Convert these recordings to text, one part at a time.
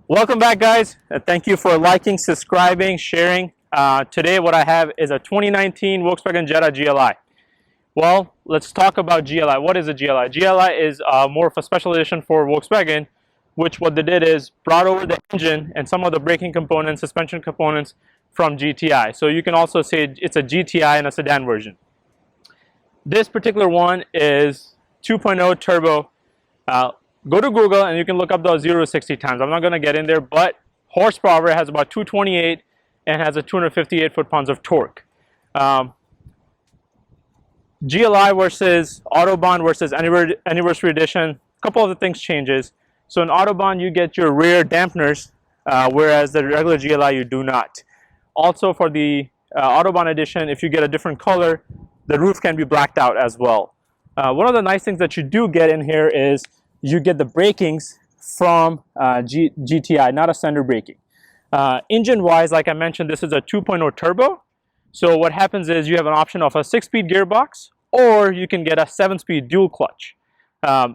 Welcome back, guys. Thank you for liking, subscribing, sharing. Today what I have is a 2019 Volkswagen Jetta GLI. Well, let's talk about GLI. What is a GLI? GLI is more of a special edition for Volkswagen, which what they did is brought over the engine and some of the braking components, suspension components from GTI. So you can also say it's a GTI and a sedan version. This particular one is 2.0 turbo. Go to Google and you can look up those 0 to 60 times. I'm not going to get in there, but horsepower has about 228 and has a 258 foot-pounds of torque. GLI versus Autobahn versus Anniversary Edition, a couple of the things changes. So in Autobahn you get your rear dampeners, whereas the regular GLI you do not. Also for the Autobahn Edition, if you get a different color, the roof can be blacked out as well. One of the nice things that you do get in here is you get the brakings from GTI, not a standard braking. Engine wise, like I mentioned, this is a 2.0 turbo. So what happens is you have an option of a 6-speed gearbox, or you can get a 7-speed dual clutch.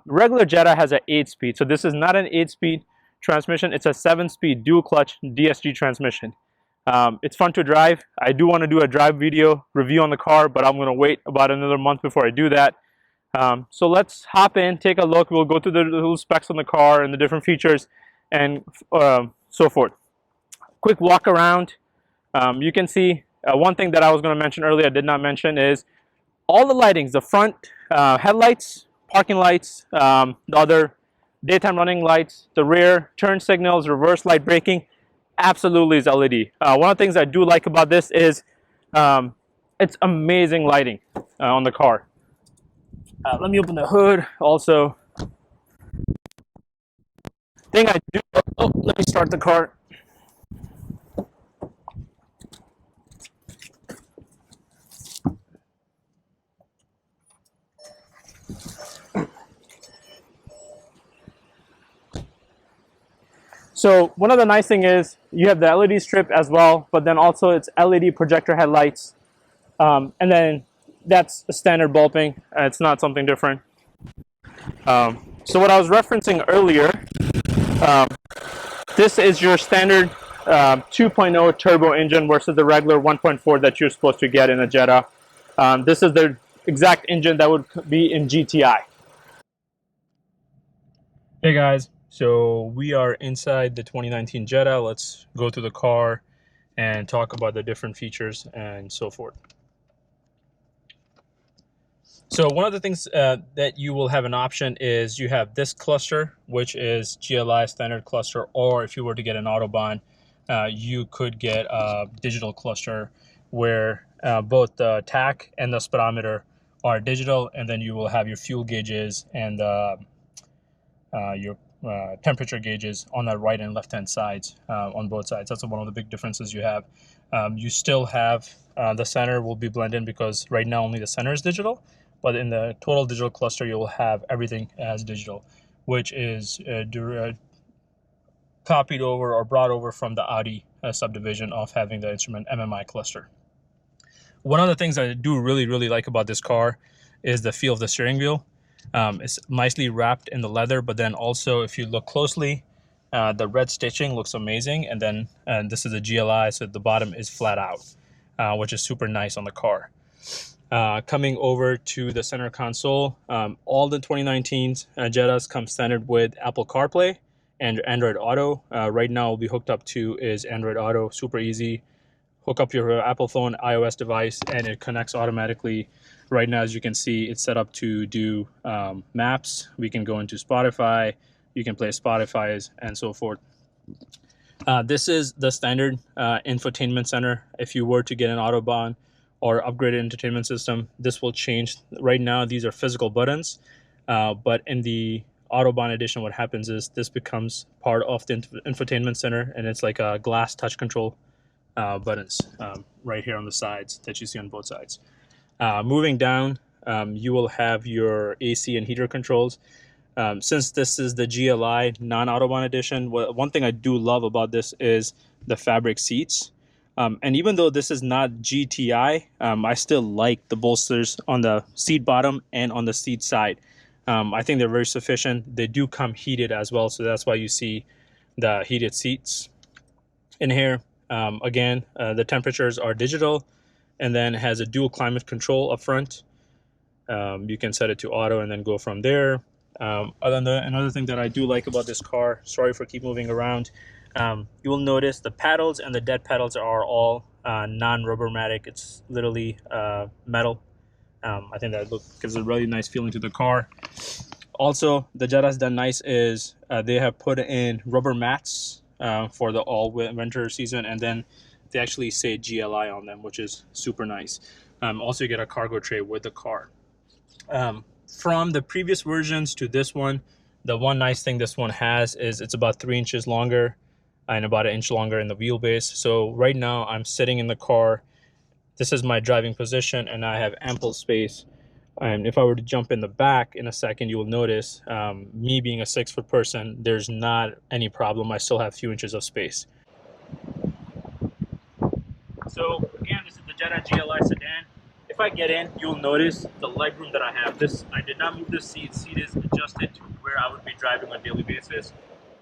Regular Jetta has an 8-speed, so this is not an 8-speed transmission, it's a 7-speed dual clutch DSG transmission. It's fun to drive. I do want to do a drive video review on the car, but I'm going to wait about another month before I do that. So let's hop in, take a look. We'll go through the little specs on the car and the different features and so forth. Quick walk around. You can see one thing that I was going to mention earlier, I did not mention, is all the lightings, the front headlights, parking lights, the other daytime running lights, the rear turn signals, reverse light braking, absolutely is LED. One of the things I do like about this is it's amazing lighting on the car. Let me open the hood also. Thing I do, let me start the car. So one of the nice thing is you have the LED strip as well, but then also it's LED projector headlights, and then that's a standard bulbing. It's not something different. So what I was referencing earlier, this is your standard 2.0 turbo engine versus the regular 1.4 that you're supposed to get in a Jetta. This is the exact engine that would be in GTI. Hey guys, so we are inside the 2019 Jetta. Let's go through the car and talk about the different features and so forth. So one of the things that you will have an option is you have this cluster, which is GLI standard cluster, or if you were to get an Autobahn, you could get a digital cluster where both the tach and the speedometer are digital, and then you will have your fuel gauges and your temperature gauges on the right and left hand sides, on both sides. That's one of the big differences you have. You still have the center will be blended because right now only the center is digital. But in the total digital cluster, you'll have everything as digital, which is copied over or brought over from the Audi subdivision of having the instrument MMI cluster. One of the things I do really like about this car is the feel of the steering wheel. It's nicely wrapped in the leather, but then also if you look closely, the red stitching looks amazing. And then this is a GLI, so the bottom is flat out, which is super nice on the car. Coming over to the center console, all the 2019s Jettas come standard with Apple Carplay and Android Auto. Right now will be hooked up to is Android Auto, super easy. Hook up your Apple phone, iOS device, and it connects automatically. Right now, as you can see, it's set up to do maps. We can go into Spotify, you can play Spotify and so forth. This is the standard infotainment center. If you were to get an Autobahn or upgraded entertainment system, this will change. Right now, these are physical buttons, but in the Autobahn edition, what happens is this becomes part of the infotainment center, and it's like a glass touch control buttons right here on the sides that you see on both sides. Moving down, you will have your AC and heater controls. Since this is the GLI non-Autobahn edition, one thing I do love about this is the fabric seats. And even though this is not GTI, I still like the bolsters on the seat bottom and on the seat side. I think they're very sufficient. They do come heated as well, so that's why you see the heated seats in here. Again, the temperatures are digital, and then it has a dual climate control up front. You can set it to auto and then go from there. Other than that, another thing that I do like about this car, sorry for keep moving around, you will notice the paddles and the dead pedals are all non-rubbermatic. It's literally metal. I think that gives a really nice feeling to the car. Also, the Jetta's done nice is they have put in rubber mats for the all winter season, and then they actually say GLI on them, which is super nice. Also, you get a cargo tray with the car. From the previous versions to this one, the one nice thing this one has is it's about 3 inches longer and about 1 inch longer in the wheelbase. So right now I'm sitting in the car. This is my driving position, and I have ample space. And if I were to jump in the back in a second, you will notice me being a 6-foot person, there's not any problem. I still have a few inches of space. So again, this is the Jetta GLI sedan. If I get in, you'll notice the legroom that I have. I did not move the seat. Seat is adjusted to where I would be driving on a daily basis.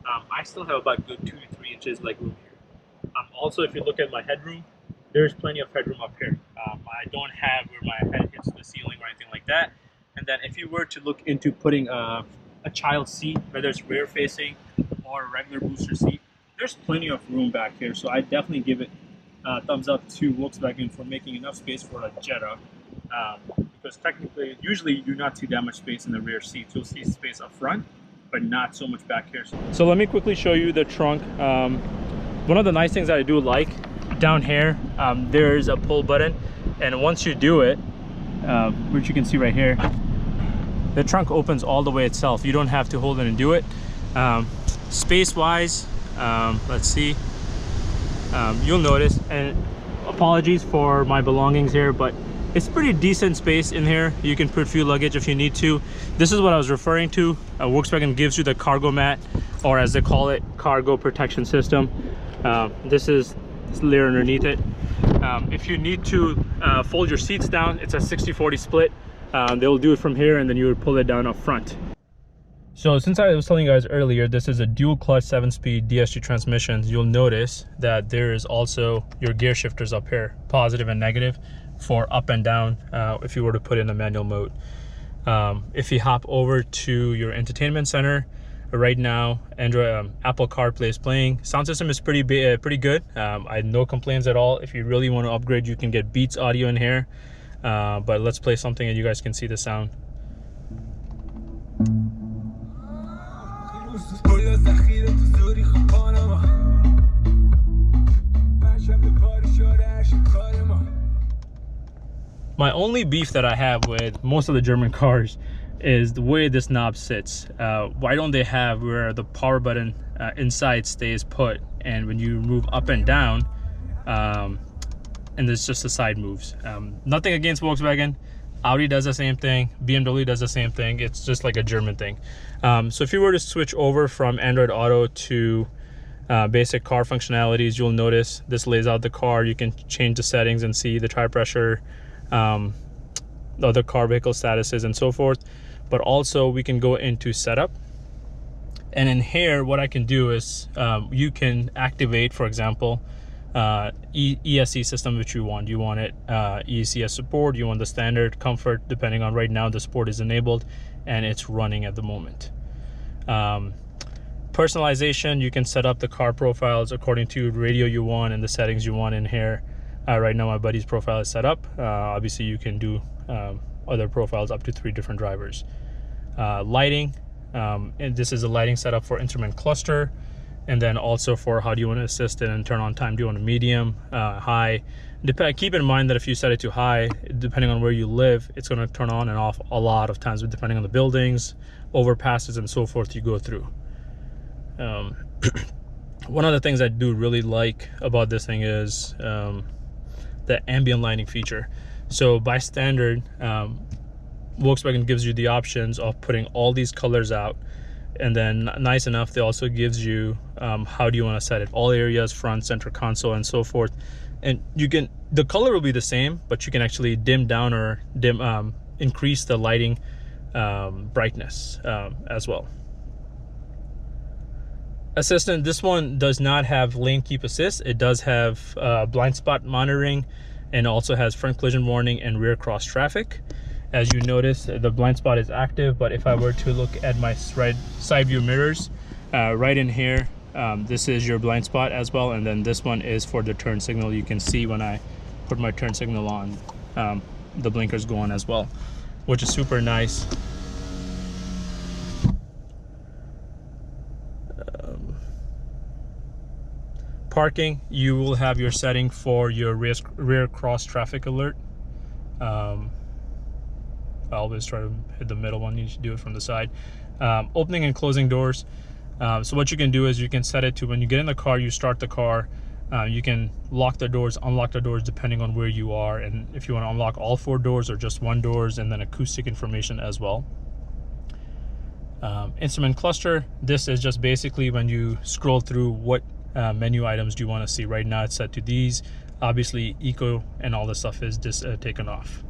I still have about good 2 to 3 inches legroom here. Also, if you look at my headroom, there's plenty of headroom up here. I don't have where my head hits the ceiling or anything like that. And then if you were to look into putting a child seat, whether it's rear facing or a regular booster seat, there's plenty of room back here. So I definitely give it thumbs up to Volkswagen for making enough space for a Jetta, because technically, usually you do not see that much space in the rear seats. You'll see space up front, but not so much back here. So let me quickly show you the trunk. One of the nice things that I do like down here, there's a pull button, and once you do it, which you can see right here, the trunk opens all the way itself. You don't have to hold it and do it. Space wise, let's see. You'll notice, and apologies for my belongings here, but it's pretty decent space in here. You can put a few luggage if you need to. This is what I was referring to. Volkswagen gives you the cargo mat, or as they call it, cargo protection system. This is layer underneath it. If you need to fold your seats down, it's a 60-40 split. They'll do it from here, and then you would pull it down up front. So since I was telling you guys earlier, this is a dual clutch 7-speed DSG transmission. You'll notice that there is also your gear shifters up here, positive and negative, for up and down if you were to put in a manual mode. If you hop over to your entertainment center, right now Apple Carplay is playing. Sound system is pretty good. I have no complaints at all. If you really want to upgrade, you can get Beats audio in here, but let's play something and you guys can see the sound. My only beef that I have with most of the German cars is the way this knob sits. Why don't they have where the power button inside stays put, and when you move up and down, and there's just the side moves. Nothing against Volkswagen. Audi does the same thing, BMW does the same thing. It's just like a German thing. So if you were to switch over from Android Auto to basic car functionalities, you'll notice this lays out the car. You can change the settings and see the tire pressure, the other car vehicle statuses and so forth. But also we can go into setup, and in here what I can do is you can activate, for example, ESC system, which you want. You want it ECS support, you want the standard, comfort, depending on. Right now the sport is enabled and it's running at the moment. Personalization, you can set up the car profiles according to the radio you want and the settings you want in here. Right now my buddy's profile is set up. Obviously you can do other profiles up to 3 different drivers. Lighting, and this is a lighting setup for instrument cluster, and then also for how do you want to assist it and turn on time. Do you want a medium, high? Keep in mind that if you set it to high, depending on where you live, it's going to turn on and off a lot of times depending on the buildings, overpasses and so forth you go through. One of the things I do really like about this thing is the ambient lighting feature. So by standard, Volkswagen gives you the options of putting all these colors out, and then nice enough, they also gives you how do you want to set it, all areas, front, center console and so forth. And you can, the color will be the same, but you can actually dim down or increase the lighting brightness as well. Assistant, this one does not have lane keep assist. It does have blind spot monitoring, and also has front collision warning and rear cross traffic. As you notice, the blind spot is active, but if I were to look at my side view mirrors, right in here, this is your blind spot as well, and then this one is for the turn signal. You can see when I put my turn signal on, the blinkers go on as well, which is super nice. Parking, you will have your setting for your rear cross traffic alert. I always try to hit the middle one. You should do it from the side. Opening and closing doors. So what you can do is you can set it to when you get in the car, you start the car, you can lock the doors, unlock the doors depending on where you are, and if you want to unlock all 4 doors or just 1 doors, and then acoustic information as well. Instrument cluster, this is just basically when you scroll through what menu items do you want to see. Right now it's set to these. Obviously eco and all this stuff is just taken off.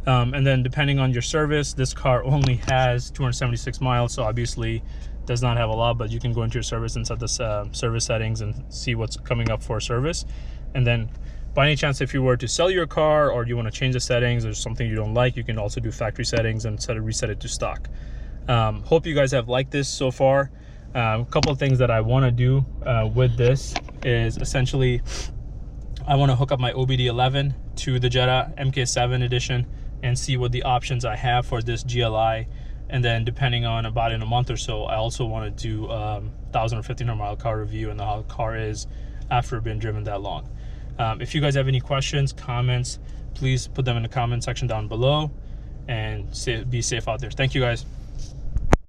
And then depending on your service, this car only has 276 miles, so obviously does not have a lot, but you can go into your service and set the service settings and see what's coming up for service. And then by any chance, if you were to sell your car or you want to change the settings or something you don't like, you can also do factory settings and reset it to stock. Hope you guys have liked this so far. A couple of things that I want to do with this is essentially I want to hook up my OBD11 to the Jetta MK7 edition and see what the options I have for this GLI. And then depending on about in a month or so, I also want to do 1,000 or 1,500 mile car review and how the car is after being driven that long. If you guys have any questions, comments, please put them in the comment section down below, and be safe out there. Thank you guys.